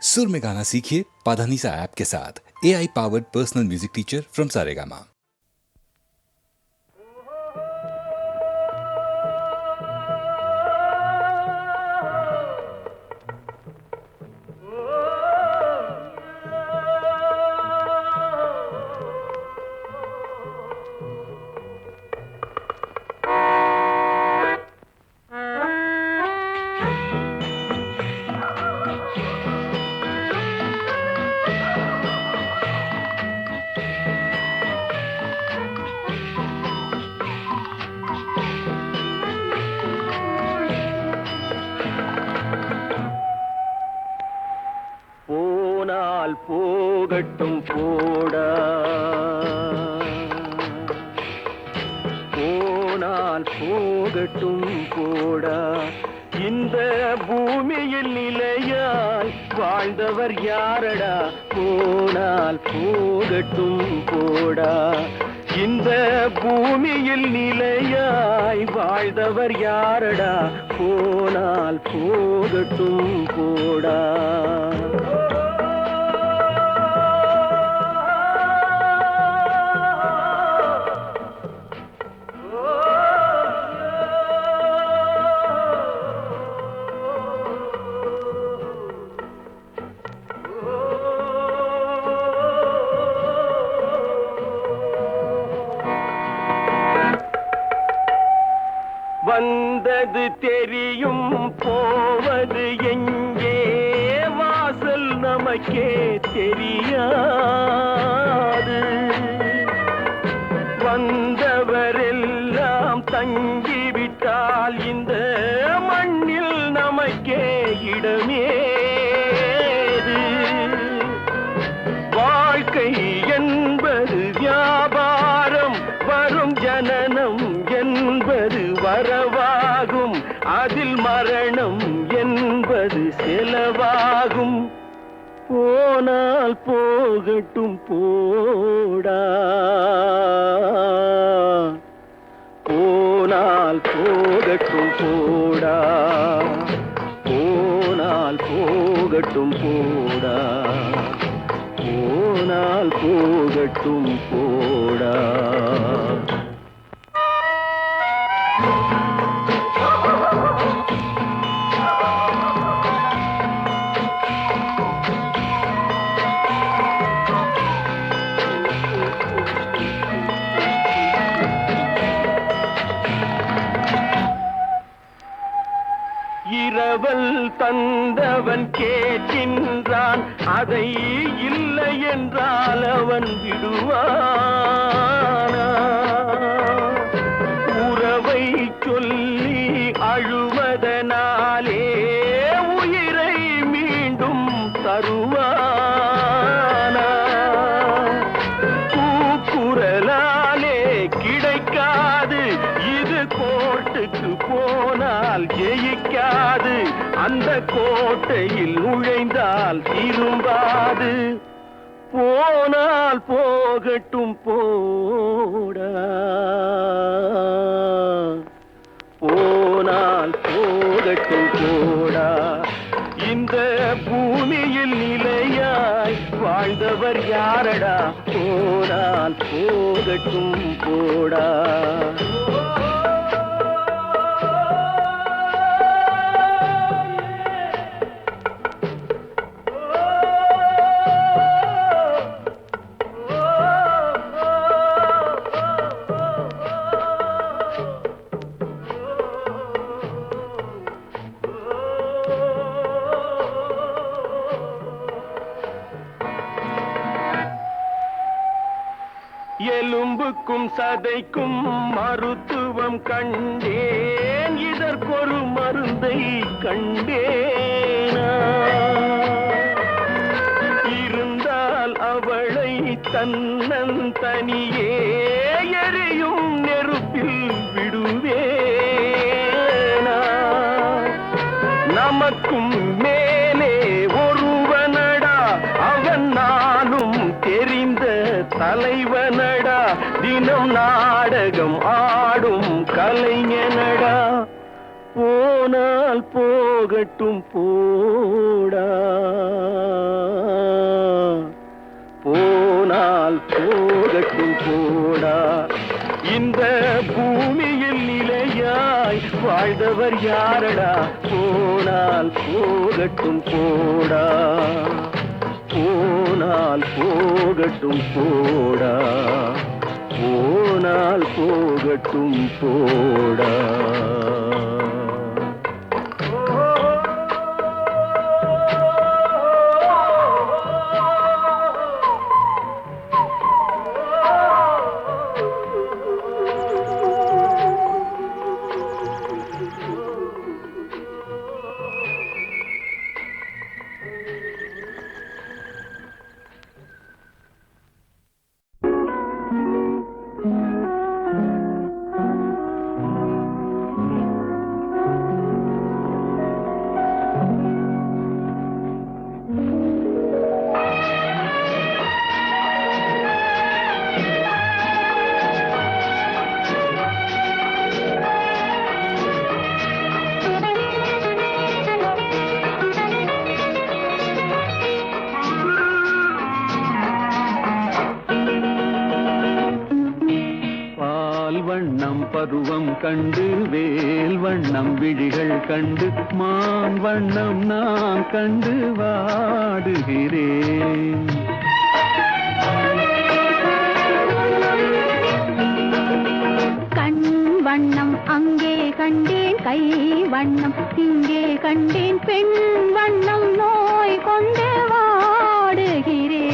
सुर में गाना सीखिए पाधानीसा ऐप के साथ। AI powered personal music teacher from Saregama. போகட்டும் போடா போனால் போகட்டும் போடா இந்த பூமியில் நிலையாய் வாழ்ந்தவர் யாரடா போனால் போகட்டும் போடா இந்த பூமியில் நிலையாய் வாழ்ந்தவர் யாரடா போனால் போகட்டும் போடா வந்தது தெரியும் போவது எங்கே வாசல் நமக்கே தெரியாது வந்தவரெல்லாம் தங்கிவிட்டால் இந்த மண்ணில் நமக்கே இடமேது வாழ்க்கை என்பது வியாபாரம் வரும் ஜனனம் என்பது வரவாகும் அதில் மரணம் என்பது செலவாகும் போனால் போகட்டும் போடா போனால் போகட்டும் போடா போனால் போகட்டும் போடா போனால் போகட்டும் போடா இரவல் தந்தவன் கேட்கின்றான் அதை இல்லை என்றால் அவன் விடுவானா உறவை சொல்லி அழுவதனாலே உயிரை மீண்டும் தருவானா கூக்குரலாலே கிடைக்காது இது கோர்ட்டுக்கு போனால் ஜெயிக்காது அந்த கோட்டையில் நுழைந்தால் திரும்பாது போனால் போகட்டும் போடா போனால் போகட்டும் போடா இந்த பூமியில் நிலையாய் வாழ்ந்தவர் யாரடா போனால் போகட்டும் போடா எலும்புக்கும் சதைக்கும் மருத்துவம் கண்டேன் இதற்கொரு மருந்தை கண்டேனா இருந்தால் அவளை தன்னந்தனியே எரியும் நெருப்பில் விடுவேனா நமக்கும் மேலே ஒருவனடா அவன் நானும் தெரிந்த தலைவனடா தினம் நாடகம் ஆடும் கலைஞனடா போனால் போகட்டும் போடா போனால் போகட்டும் போடா. இந்த பூமியில் நிலையாய் வாழ்ந்தவர் யாரடா? போனால் போகட்டும் போடா, போனால் போகட்டும் போடா, போனால் போகட்டும் போடா. பருவம் கண்டு வேல் வண்ணம் விழிகள் கண்டு மான் வண்ணம் நான் கண்டு வாடுகிறேன். கண் வண்ணம் அங்கே கண்டேன், கை வண்ணம் இங்கே கண்டேன், பெண் வண்ணம் நோய் கொண்டு வாடுகிறேன்.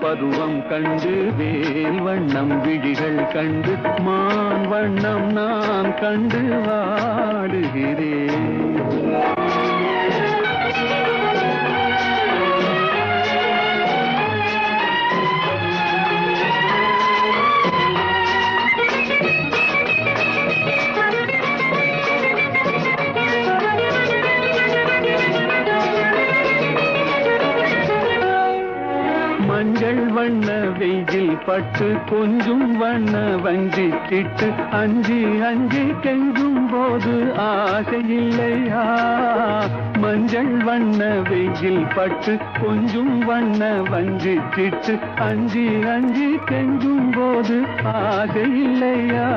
பருவம் கண்டு வேல் வண்ணம் விழிகள் கண்டு மான் வண்ணம் நான் கண்டு வாடுகிறேன். மஞ்சள் வண்ண வெயில் பட்டு கொஞ்சம் வண்ண வஞ்சி கிட்டு அஞ்சி அஞ்சி கெஞ்சும் போது ஆசை இல்லையா? மஞ்சள் வண்ண வெயில் பட்டு கொஞ்சம் வண்ண வஞ்சி கிட்டு அஞ்சி அஞ்சி கெஞ்சும் போது ஆசை இல்லையா?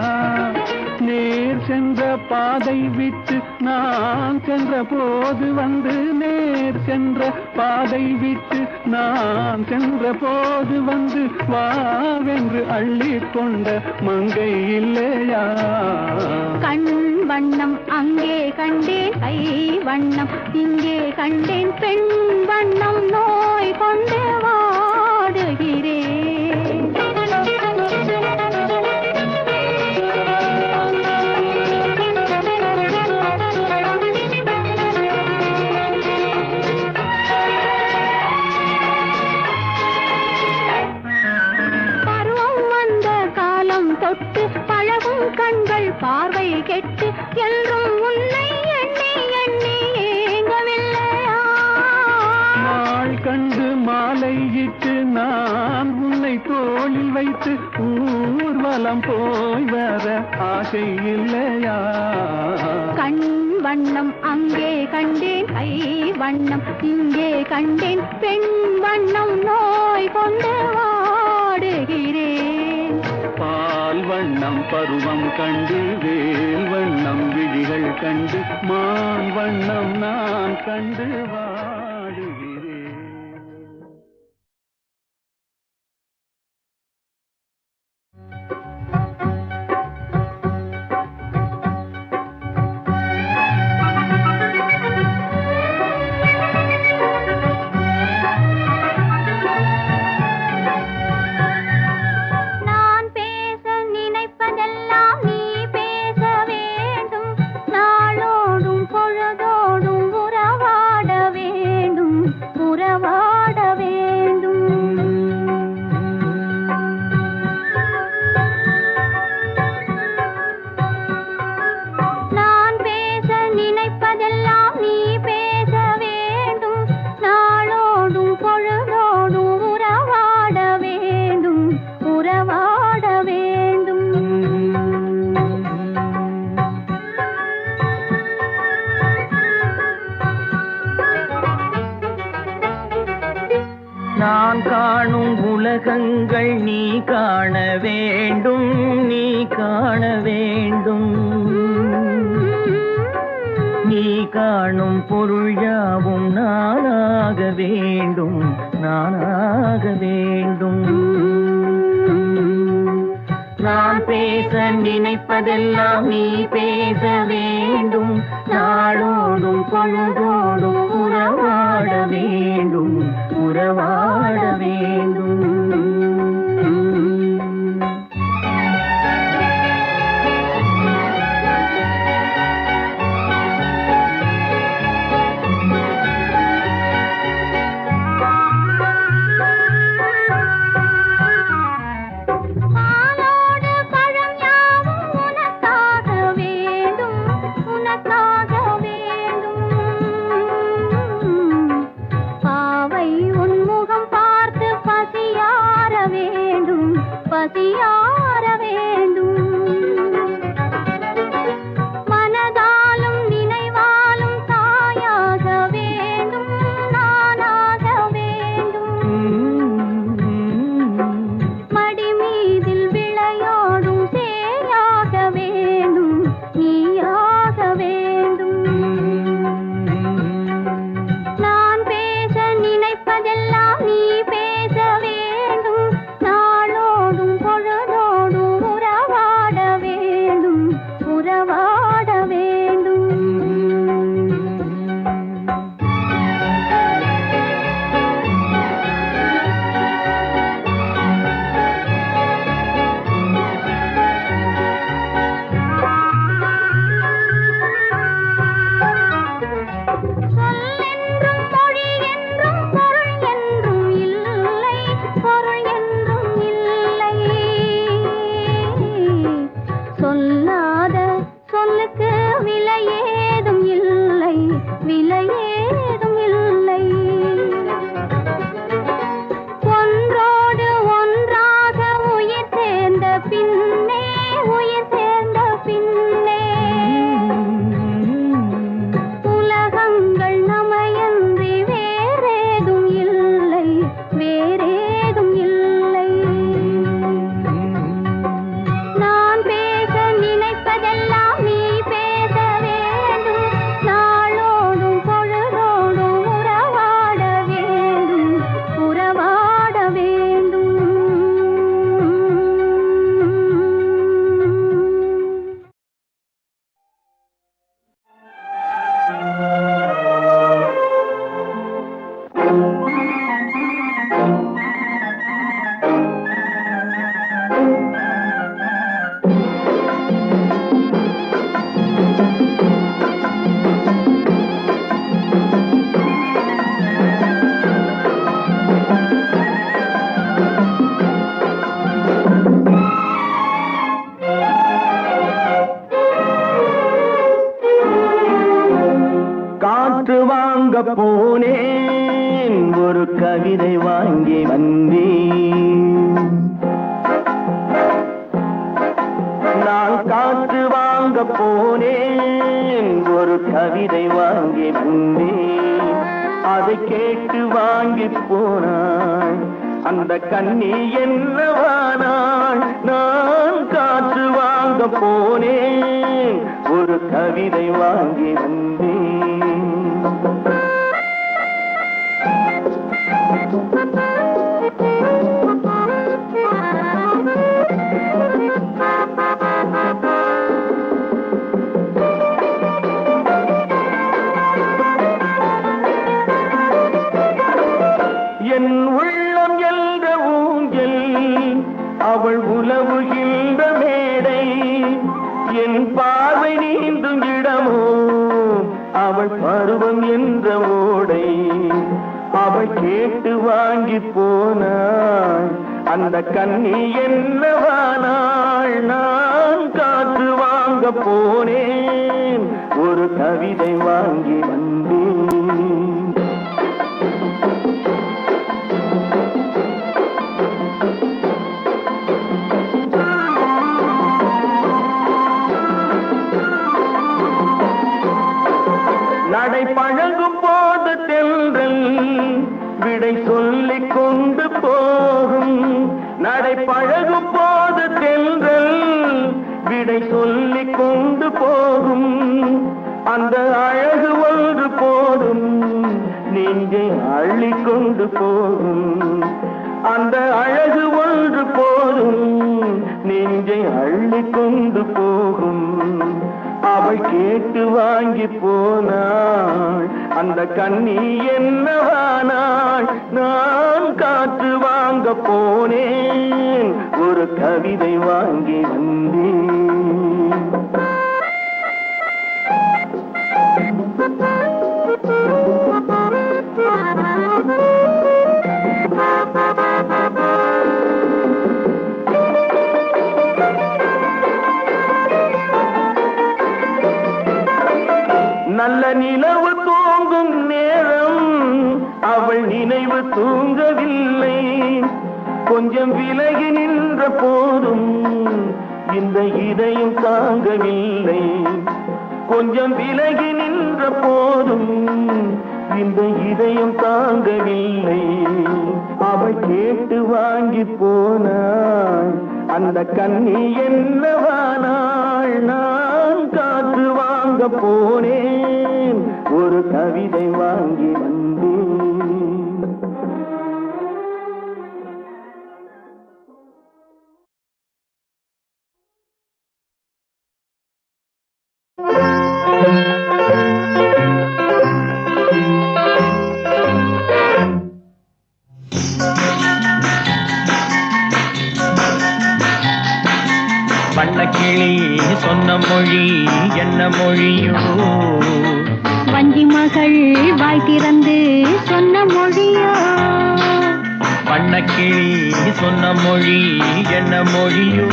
நேர் சென்ற பாதை விட்டு நான் சென்ற போது வந்து நேர் சென்ற பாதை விட்டு நான் சென்ற போது வந்து வாவென்று அள்ளி கொண்ட மங்கை இல்லையா? கண் வண்ணம் அங்கே கண்டேன், கை வண்ணம் இங்கே கண்டேன், பெண் வண்ணம் நோய் கொண்டு வாடுகிறேன். தொட்டு பழகும் கண்கள் பார்வை கெட்டு என்றும் உன்னை எண்ணி எண்ணி ஏங்கவில்லையா? நாள் கண்டு மாலையிட்டு நான் உன்னை தோளில் வைத்து ஊர்வலம் போய் வர ஆசை இல்லையா? கண் வண்ணம் அங்கே கண்டேன், கை வண்ணம் இங்கே கண்டேன், பெண் வண்ணம் நோய் கொண்டு வாடுகிறேன். பால் வண்ணம் பருவம் கண்டு வேல் வண்ணம் விழிகள் கண்டு மான் வண்ணம் நான் கண்டு வாடுகிறேன். காண வேண்டும். நீ காணும் பொருள் யாவும் நானாக வேண்டும், நானாக வேண்டும். நான் பேச நினைப்பதெல்லாம் நீ பேச வேண்டும். நாளோடும் பொழுதோடும் உறவாட வேண்டும், உறவாட வேண்டும். பசியார வேண்டும். மனதாலும் நினைவாலும் தாயாக வேண்டும், நானாக வேண்டும். மடி மீதில் விளையாடும் சேயாக வேண்டும், நீயாக வேண்டும். நான் பேச நினைப்பதெல்லாம் நீ பேச வேண்டும். நாளோடும் பொழுதோடும் உறவாட வேண்டும், உறவாட வேண்டும். சொல்லென்றும் மொழி என்றும் பொருள் என்றும் இல்லை, பொருள் என்றும் இல்லை. சொல்லாத சொல்லுக்கு விலை ஏதும் இல்லை, விலை ஏதும் இல்லை. ஒன்றோடு ஒன்றாக உயிர் சேர்ந்த பின்னே, உயிர் சேர்ந்த பின்னே உலகங்கள் நமையன்றி வேறேதும் இல்லை, வேறேதும் இல்லை. நான் பேச நினைப்பதெல்லாம் நீ பேச வேண்டும். நாளோடும் பொழுதோடும் உறவாட வேண்டும், உறவாட வேண்டும். காற்று வாங்க போனேன், ஒரு கவிதை வாங்கி வந்தேன். நான் காற்று வாங்க போனேன், ஒரு கவிதை வாங்கி வந்தேன். அதை கேட்டு வாங்கி போனாள் அந்த கண்ணி என்னவானாள். நான் காற்று வாங்க போனேன், ஒரு கவிதை வாங்கி வந்தேன். என் உள்ளம் என்ற ஊஞ்சல், அவள் உலவுகின்ற மேடை. என் பார்வை நீந்தும் இடமோ, அவள் பருவம் என்ற ஓடை. அவள் கேட்டு வாங்கி போனாள் அந்த கண்ணி என்னவானாள். நான் காற்று வாங்க போனேன், ஒரு கவிதை வாங்கி வந்தேன். நடை பழகும் போது தென்றல் விடை சொல்லிக் கொண்டு போகும். நடை பழகும் போது தென்றல் விடை சொல்லிக் கொண்டு போகும் அந்த அழகு ஒன்று போதும் நெஞ்சை அள்ளிக் கொண்டு போகும் அந்த அழகு ஒன்று போதும் நெஞ்சை அள்ளிக் கொண்டு போகும் அவள் கேட்டு வாங்கி போனாள் அந்த கண்ணி என்னவானாள் நான் காற்று வாங்க போனேன் ஒரு கவிதை வாங்கி வந்தேன் நல்ல நிலவு தூங்கும் நேரம் அவள் நினைவு தூங்கவில்லை கொஞ்சம் விலகி நின்ற போதும் இந்த இதயம் தாங்கவில்லை கொஞ்சம் விலகி நின்ற போதும் இந்த இதயம் தாங்கவில்லை அவள் கேட்டு வாங்கி போனாள் அந்த கண்ணி என்னவானாள் நான் காற்று வாங்க போனேன் ஒரு கவிதை வாங்கி வந்தேன் வண்ணக்கிளி சொன்ன மொழி என்ன மொழியோ வஞ்சி மகள் வாய் திறந்து சொன்ன மொழியோ வண்ணக்கிளி சொன்ன மொழி என்ன மொழியோ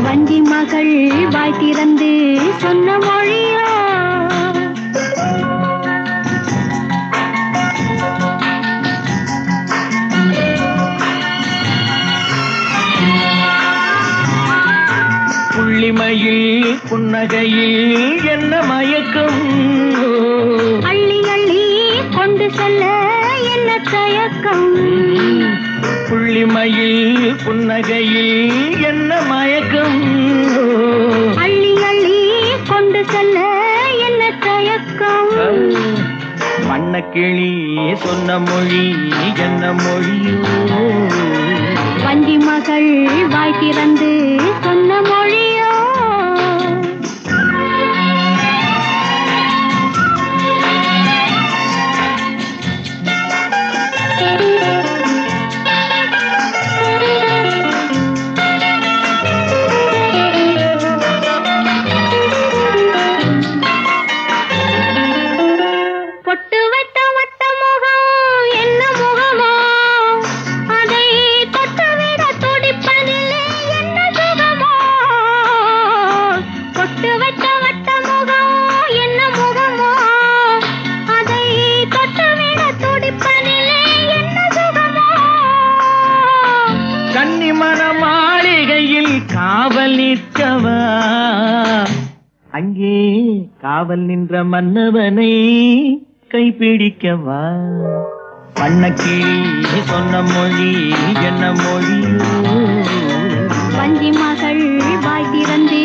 வஞ்சி மகள் வாய் திறந்து சொன்ன மொழியோ புள்ளிமையில் புன்னகையில் என்ன மயக்கம் அள்ளி அள்ளி கொண்டு செல்ல என்ன தயக்கம் புள்ளிமையில் புன்னகையில் என்ன மயக்கம் அள்ளி அள்ளி கொண்டு செல்ல என்ன தயக்கம் வண்ணக்கிளி சொன்ன மொழி என்ன மொழியோ வஞ்சி மகள் வாய் திறந்து சொன்ன மொழியோ பொட்டு வைத்த வட்ட முகம் என்ன முகமோ அதை தொட்டுவிட துடிப்பதில்லை என்ன சுகமோ பொட்டு வைத்த வட்ட முகம் என்ன முகமோ அதை தொட்டுவிட துடிப்பதில்லை என்ன சுகமோ கன்னிமன மாளிகையில் காவல் நிற்கவா அங்கே காவல் நின்ற மன்னவனை கைப்பிடிக்கவா வண்ணக்கிளி சொன்ன மொழி என்ன மொழியோ வஞ்சி மகள் வாய் திறந்து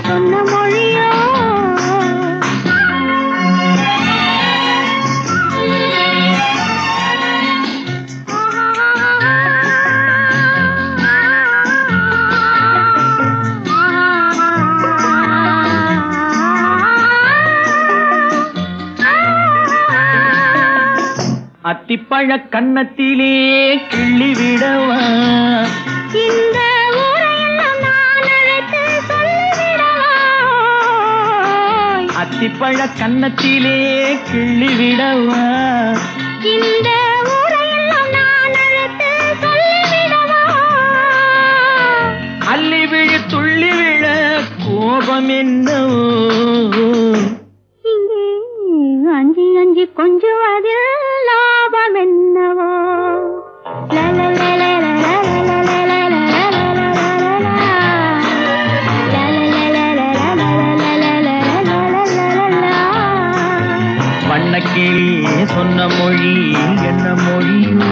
சொன்ன மொழியோ அத்திப்பழ கன்னத்திலே கிள்ளி விடவா இந்த ஊரையெல்லாம் நான் அழைத்து சொல்லிவிடவா அத்திப்பழ கன்னத்திலே கிள்ளி விடவா இந்த ஊரையெல்லாம் நான் அழைத்து சொல்லிவிடவா அள்ளி விழு துள்ளி விழ கோபம் என்னவோ இங்கே அஞ்சி அஞ்சி கொஞ்சுவதில் லாபம் என்னவோ வண்ணக்கிளி சொன்ன மொழி என்ன மொழியோ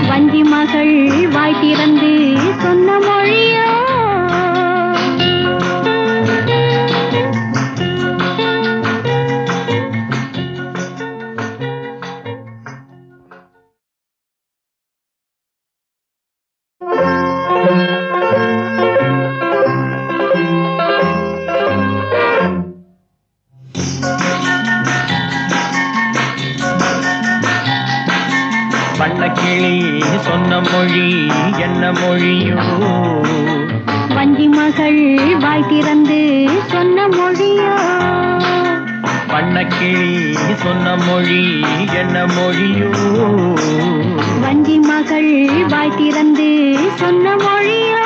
வஞ்சி மகள் வாய் திறந்து சொன்ன மொழியோ சொன்ன மொழி என்ன மொழியோ வஞ்சி மகள் வாய் திறந்து சொன்ன மொழியோ வண்ணக்கிளி சொன்ன மொழி என்ன மொழியோ வஞ்சி மகள் வாய் திறந்து சொன்ன மொழியோ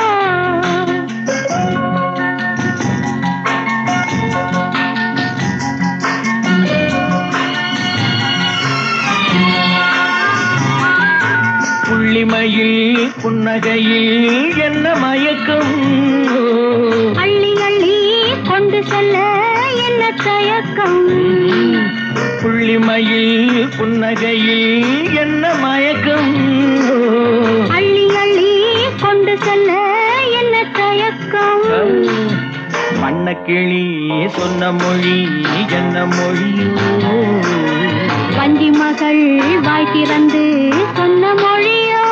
புள்ளிமையில் புன்னகையில் என்ன மயக்கம் அள்ளி அள்ளி கொண்டு செல்ல என்ன தயக்கம் புள்ளிமையில் புன்னகையில் என்ன மயக்கம் அள்ளி அள்ளி கொண்டு செல்ல என்ன தயக்கம் வண்ணக்கிளி சொன்ன மொழி என்ன மொழியோ வஞ்சி மகள் வாய் திறந்து சொன்ன மொழியோ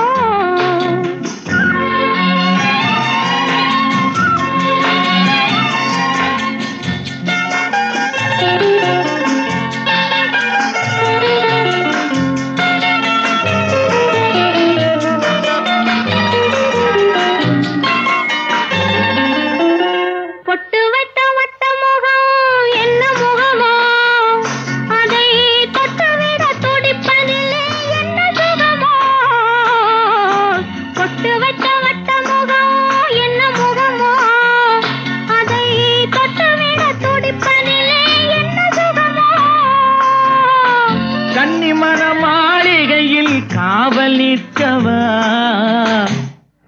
பொட்டு வைத்த வட்ட முகம் என்ன முகமோ அதை தொட்டுவிட துடிப்பதிலே என்ன சுகமோ பொட்டு வைத்த வட்ட முகம் என்ன முகமோ அதை தொட்டுவிட துடிப்பதிலே என்ன சுகமோ கன்னிமன மாளிகையில் காவல் நிற்கவா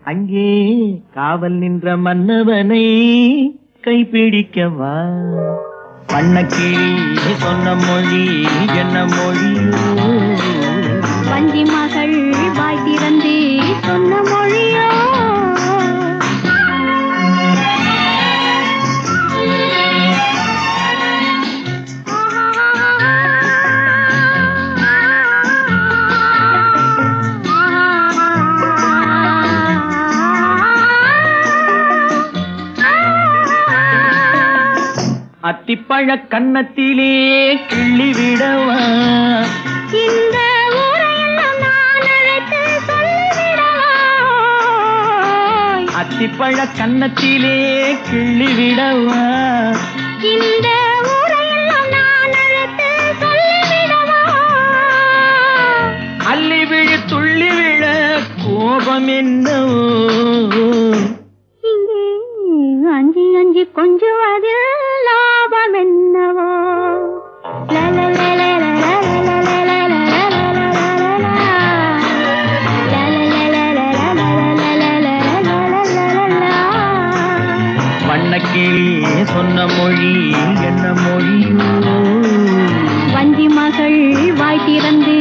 அங்கே காவல் நின்ற மன்னவனை கைப்பிடிக்கவா வண்ணக்கிளி சொன்ன மொழி என்ன மொழியோ வஞ்சி மகள் வாய் திறந்து சொன்ன மொழியோ அத்திப்பழ கன்னத்திலே கிள்ளி விடவா இந்த ஊரையெல்லாம் நான் அழைத்து சொல்லிவிடவா அத்திப்பழ கன்னத்திலே கிள்ளி விடவா இந்த ஊரையெல்லாம் நான் அழைத்து சொல்லிவிடவா அள்ளி விழி துள்ளி விழ கோபம் என்னவோ இங்கே அஞ்சி அஞ்சி கொஞ்சுவதில் லாபம் என்னவோ வண்ணக்கிளி சொன்ன மொழி என்ன மொழியோ வஞ்சி மகள் வாய் திறந்து